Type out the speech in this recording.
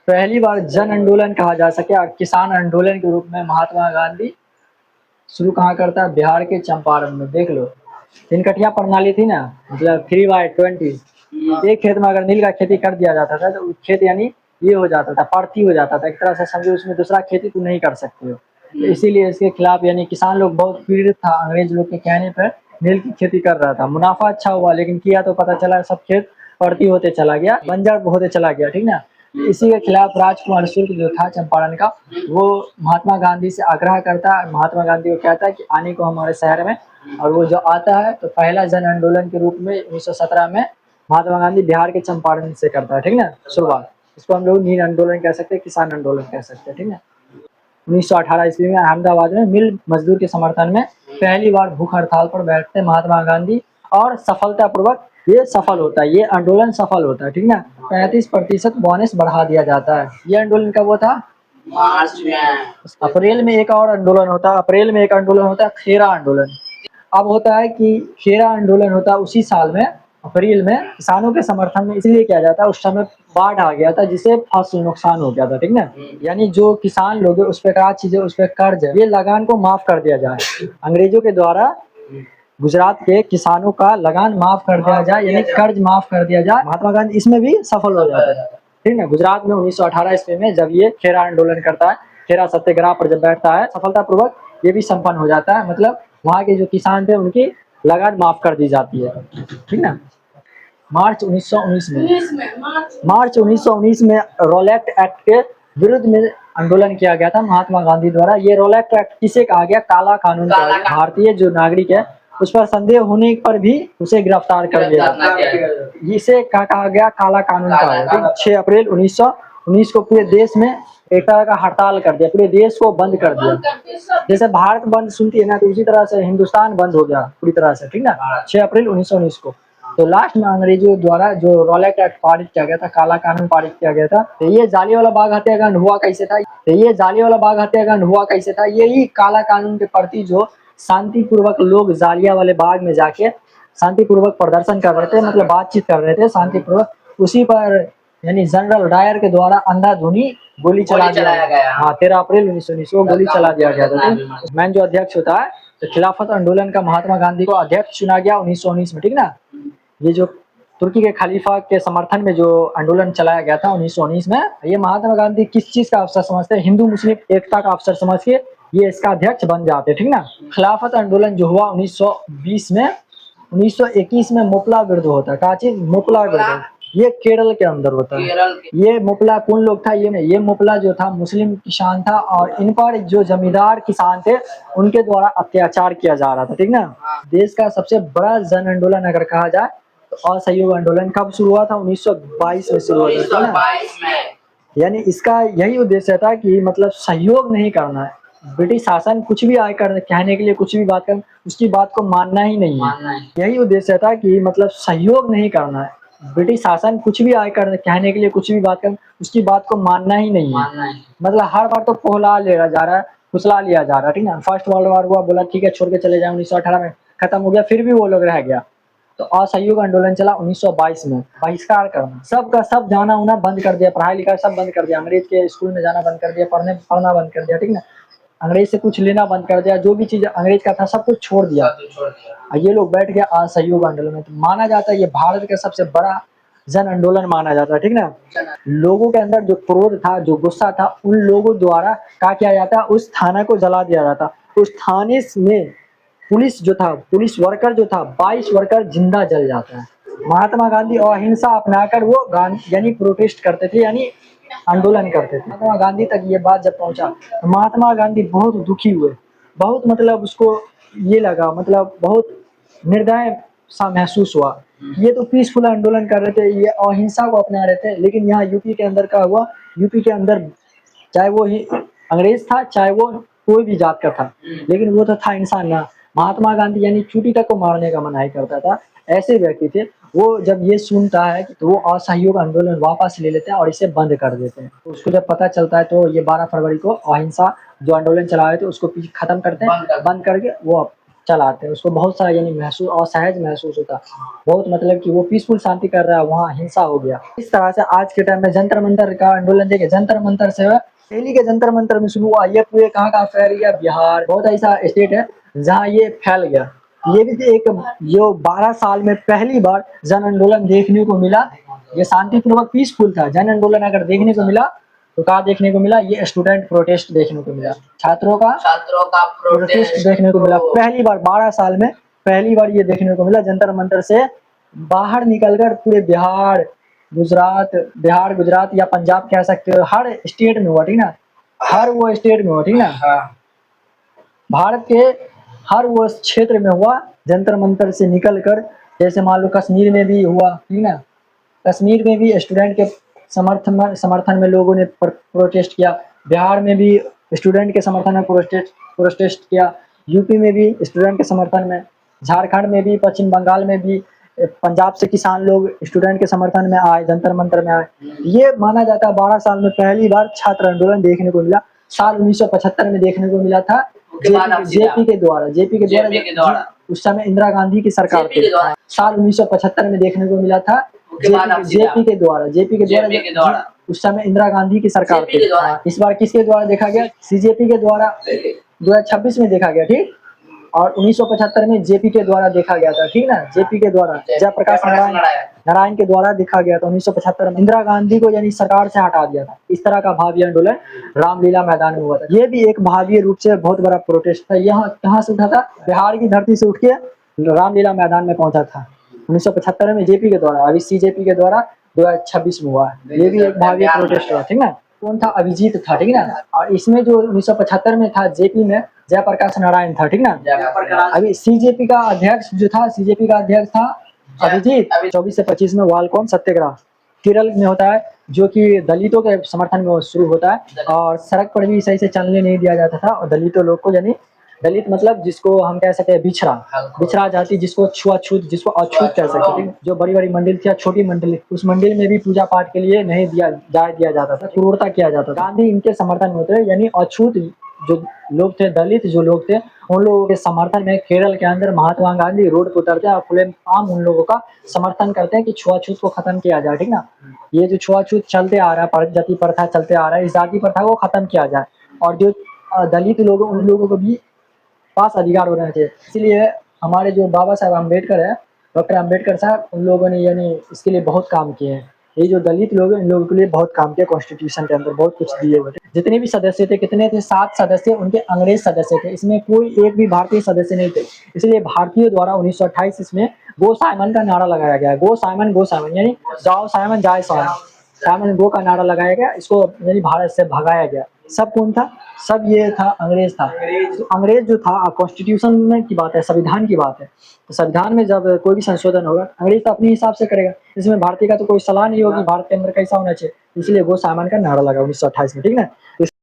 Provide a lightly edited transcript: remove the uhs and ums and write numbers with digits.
पहली बार जन आंदोलन कहा जा सके और किसान आंदोलन के रूप में महात्मा गांधी शुरू कहाँ करता है? बिहार के चंपारण में। देख लो, तिनकठिया प्रणाली थी ना, मतलब 3/20। एक खेत में अगर नील का खेती कर दिया जाता था तो खेत यानी ये हो जाता था, पार्थी हो जाता था, एक तरह से समझो उसमें दूसरा खेती तुम नहीं कर सकते हो। तो इसीलिए इसके खिलाफ यानी किसान लोग बहुत पीड़ित था, अंग्रेज लोग के कहने पर नील की खेती कर रहा था। मुनाफा अच्छा हुआ, लेकिन किया तो पता चला सब खेत पड़ती होते चला गया, बंजर होते चला गया, ठीक ना। इसी के खिलाफ राजकुमार शुक्ल जो था चंपारण का, वो महात्मा गांधी से आग्रह करता है। महात्मा गांधी को कहता है कि आने को हमारे शहर में, और वो जो आता है तो पहला जन आंदोलन के रूप में 1917 में महात्मा गांधी बिहार के चंपारण से करता है, ठीक ना, शुरुआत। इसको हम लोग नील आंदोलन कह सकते हैं, किसान आंदोलन कह सकते हैं, ठीक है। 1918 ईस्वी में अहमदाबाद में मिल मजदूर के समर्थन में पहली बार भूख हड़ताल पर बैठते महात्मा गांधी, और सफलतापूर्वक ये सफल होता है, ये आंदोलन सफल होता है, ठीक ना। 35% बोनस बढ़ा दिया जाता है। ये आंदोलन कब हुआ था? मार्च में। अप्रैल में एक और आंदोलन होता है, अप्रैल में एक आंदोलन होता है खेरा आंदोलन। अब होता है कि खेरा आंदोलन होता है उसी साल में, अप्रैल में। किसानों के समर्थन में इसलिए किया जाता है, उस समय बाढ़ आ गया था जिससे फसल नुकसान हो गया था, ठीक ना। यानी जो किसान लोग उस पे क्या चीजें, उस पे कर्ज है, ये लगान को माफ कर दिया जाए। अंग्रेजों के द्वारा गुजरात के किसानों का लगान माफ कर दिया जाए, यानी कर्ज माफ कर दिया जाए। महात्मा गांधी इसमें भी सफल हो जाते हैं, ठीक है। गुजरात में 1918 ईस्वी में जब ये खेरा आंदोलन करता है, खेरा सत्याग्रह पर जब बैठता है, सफलतापूर्वक ये भी संपन्न हो जाता है। मतलब वहाँ के जो किसान थे उनकी लगान माफ कर दी जाती है, ठीक ना। मार्च 1919 में रोलेट एक्ट के विरुद्ध में आंदोलन किया गया था महात्मा गांधी द्वारा। ये रोलेट एक्ट किसे कहा गया? काला कानून कहा गया। भारतीय जो नागरिक है उस पर संदेह होने पर भी उसे गिरफ्तार कर दिया। इसे क्या कहा गया? काला कानून कहा गया। 6 अप्रैल 1919 को पूरे देश में एक तरह का हड़ताल कर दिया, पूरे देश को बंद कर दिया। जैसे भारत बंद सुनती है ना, तो उसी तरह से हिंदुस्तान बंद हो गया पूरी तरह से, ठीक ना, 6 अप्रैल 1919 को। तो लास्ट में अंग्रेजों द्वारा जो रोलेट एक्ट पारित किया गया था, काला कानून पारित किया गया था। तो ये जालियांवाला बाग हत्याकांड हुआ कैसे था? यही काला कानून के प्रति जो शांतिपूर्वक लोग जालियांवाले बाग में जाके शांतिपूर्वक प्रदर्शन कर रहे थे, मतलब बातचीत कर रहे थे शांतिपूर्वक, उसी पर यानी जनरल डायर के द्वारा अंधाधुनी गोली चला दिया गया। हाँ, 13 अप्रैल 1919 को गोली चला दिया गया था। मैन जो अध्यक्ष होता है, तो खिलाफत आंदोलन का महात्मा गांधी को अध्यक्ष चुना गया 1919 में, ठीक ना। ये जो तुर्की के खलीफा के समर्थन में जो आंदोलन चलाया गया था 1919 में, ये महात्मा गांधी किस चीज का अवसर समझते हैं? हिंदू मुस्लिम एकता का अवसर समझ के ये इसका अध्यक्ष बन जाते, ठीक ना। खिलाफत आंदोलन जो हुआ 1920 में, 1921 में मोपला विरुद्ध होता है। काची मोपला विरुद्ध, ये केरल के अंदर होता है। ये मोपला कौन लोग था? ये मोपला जो था मुस्लिम किसान था, और इन पर जो जमींदार किसान थे उनके द्वारा अत्याचार किया जा रहा था, ठीक ना। देश का सबसे बड़ा जन आंदोलन अगर कहा जाए तो असहयोग आंदोलन कब शुरू हुआ था? 1922 में शुरू हुआ था, यानी इसका यही उद्देश्य था कि मतलब सहयोग नहीं करना है। ब्रिटिश शासन कुछ भी आए कर कहने के लिए, कुछ भी बात कर, उसकी बात को मानना ही नहीं है। यही उद्देश्य था कि मतलब सहयोग नहीं करना है। ब्रिटिश शासन कुछ भी आए कर कहने के लिए, कुछ भी बात कर, उसकी बात को मानना ही नहीं है। मतलब हर बार तो पोहला लिया जा रहा है, फुसला लिया जा रहा है, ठीक ना। फर्स्ट वर्ल्ड वॉर हुआ, बोला ठीक है छोड़ के चले जाए, 1918 में खत्म हो गया, फिर भी वो लोग रह गया। तो असहयोग आंदोलन चला 1922 में। बहिष्कार करना, सबका सब जाना उना बंद कर दिया, पढ़ाई लिखाई सब बंद कर दिया, अंग्रेज के स्कूल में जाना बंद कर दिया, पढ़ना बंद कर दिया, ठीक ना। अंग्रेज से कुछ लेना बंद कर दिया, जो भी चीज अंग्रेज का था सब कुछ छोड़ दिया। ये लोग बैठ गए असहयोग आंदोलन में। तो माना जाता है ये भारत का सबसे बड़ा जन आंदोलन माना जाता है, ठीक ना। लोगों के अंदर जो क्रोध था, जो गुस्सा था, उन लोगों द्वारा क्या किया जाता है? उस थाना को जला दिया जाता। उस थाने में पुलिस जो था, पुलिस वर्कर जो था, 22 वर्कर जिंदा जल जाता है। महात्मा गांधी अहिंसा अपनाकर वो यानी प्रोटेस्ट करते थे, यानी आंदोलन करते थे। महात्मा गांधी तक ये बात जब पहुंचा तो महात्मा गांधी बहुत दुखी हुए, बहुत मतलब उसको ये लगा, मतलब बहुत निर्दय सा महसूस हुआ। ये तो पीसफुल आंदोलन कर रहे थे, ये अहिंसा को अपना रहे थे, लेकिन यहाँ यूपी के अंदर क्या हुआ? यूपी के अंदर चाहे वो ही अंग्रेज था, चाहे वो कोई भी जात का था, लेकिन वो तो था इंसान ना। महात्मा गांधी यानी चूटी तक को मारने का मनाही करता था, ऐसे व्यक्ति थे वो। जब ये सुनता है तो वो असहयोग आंदोलन वापस ले लेते हैं और इसे बंद कर देते हैं। तो उसको जब पता चलता है तो ये 12 फरवरी को अहिंसा जो आंदोलन चला रहे थे उसको खत्म करते हैं, बंद करके वो चलाते हैं, उसको बहुत सारा यानी महसूस असहज महसूस होता है, बहुत मतलब कि वो पीसफुल शांति कर रहा है, वहाँ हिंसा हो गया। इस तरह से आज के टाइम में जंतर मंतर का आंदोलन देखिए, जंतर मंतर से दिल्ली के जंतर मंतर में शुरू हुआ, ये पूरे कहाँ फैल गया, बिहार बहुत ऐसा स्टेट है जहाँ ये फैल गया। ये भी एक जो 12 साल में पहली बार जन आंदोलन देखने को मिला, ये शांतिपूर्वक पीसफुल था। जन आंदोलन अगर देखने को मिला तो कहाँ देखने को मिला, ये स्टूडेंट प्रोटेस्ट देखने को मिला, छात्रों का प्रोटेस्ट देखने को मिला। पहली बार 12 साल में पहली बार ये देखने को मिला, जंतर मंतर से बाहर निकलकर पूरे बिहार गुजरात या पंजाब कह सकते हो, हर स्टेट में हुआ, ठीक ना, हर वो स्टेट में हुआ, ठीक ना, भारत के हर वो क्षेत्र में हुआ, जंतर मंतर से निकल कर। जैसे मान लो कश्मीर में भी हुआ, ठीक ना, कश्मीर में भी स्टूडेंट के समर्थन में लोगों ने प्रोटेस्ट किया, बिहार में भी स्टूडेंट के समर्थन में प्रोटेस्ट किया, यूपी में भी स्टूडेंट के समर्थन में, झारखंड में भी, पश्चिम बंगाल में भी, पंजाब से किसान लोग स्टूडेंट के समर्थन में आए, जंतर मंतर में आए। ये माना जाता है 12 साल में पहली बार छात्र आंदोलन देखने को मिला। साल 1975 में देखने को मिला था, जेपी के द्वारा, उस समय इंदिरा गांधी की सरकार थी। साल 1975 में देखने को मिला था, जेपी के द्वारा, उस समय इंदिरा गांधी की सरकार थी। इस बार किसके द्वारा देखा गया, सीजेपी के द्वारा 2026 में देखा गया, ठीक। और 1975 में जेपी के द्वारा देखा गया था, ठीक ना, जेपी के द्वारा, जयप्रकाश नारायण के द्वारा देखा गया था 1975 में। इंदिरा गांधी को यानी सरकार से हटा दिया था। इस तरह का भावी आंदोलन रामलीला मैदान में हुआ था। ये भी एक भावी रूप से बहुत बड़ा प्रोटेस्ट था। यहाँ कहाँ से उठा था, बिहार की धरती से उठ के रामलीला मैदान में पहुंचा था 1975 में जेपी के द्वारा। अभी सीजेपी के द्वारा 2026 में हुआ है। ये भी एक भावी प्रोटेस्ट हुआ, ठीक ना। कौन था, अभिजीत था, ठीक ना। और इसमें जो 1975 में था जेपी में जयप्रकाश नारायण था, ठीक ना। अभी सीजेपी का अध्यक्ष जो था, सीजेपी का अध्यक्ष था अभिजीत। 24 से 25 में वालकोन सत्याग्रह केरल में होता है, जो कि दलितों के समर्थन में शुरू होता है, और सड़क पर भी सही से चलने नहीं दिया जाता था। और दलितों लोग को, यानी दलित मतलब जिसको हम कह सकते हैं बिछड़ा जाति, जिसको छुआछूत, जिसको अछूत कह सकते हैं, जो बड़ी बड़ी मंदिर थी, छोटी मंदिर, उस मंदिर में भी पूजा पाठ के लिए नहीं दिया जाता था, क्रूरता किया जाता था। गांधी इनके समर्थन में होते, यानी अछूत जो लोग थे, दलित जो लोग थे, उन लोगों के समर्थन में केरल के अंदर महात्मा गांधी रोड पर उतरते हैं और खुलेआम उन लोगों का समर्थन करते हैं कि छुआछूत को खत्म किया जाए, ठीक ना। ये जो छुआछूत चलते आ रहा है, जाति प्रथा चलते आ रहा है, इस जाति प्रथा को खत्म किया जाए, और जो दलित लोग, उन लोगों को भी पास अधिकार होना चाहिए। इसलिए हमारे जो बाबा साहब अम्बेडकर है, डॉक्टर अम्बेडकर साहब, उन लोगों ने यानी इसके लिए बहुत काम किए हैं। ये जो दलित लोग हैं, इन लोगों के लिए बहुत काम किया, कॉन्स्टिट्यूशन के अंदर बहुत कुछ दिए हुए थे। जितने भी सदस्य थे, कितने थे, 7 सदस्य, उनके अंग्रेज सदस्य थे, इसमें कोई एक भी भारतीय सदस्य नहीं थे। इसलिए भारतीयों द्वारा 1928 इसमें गो साइमन का नारा लगाया गया है। गो साइमन यानी जाओ साइमन जाए साइमन गो का नारा लगाया गया। इसको यानी भारत से भगाया गया। सब कौन था, सब ये था, अंग्रेज था। तो अंग्रेज जो था, कॉन्स्टिट्यूशन में की बात है, संविधान की बात है, तो संविधान में जब कोई भी संशोधन होगा, अंग्रेज तो अपने हिसाब से करेगा, इसमें भारतीय का तो कोई सलाह नहीं होगी, भारत के अंदर कैसा होना चाहिए। इसलिए गो साइमन का नारा लगा 1928 में, ठीक ना।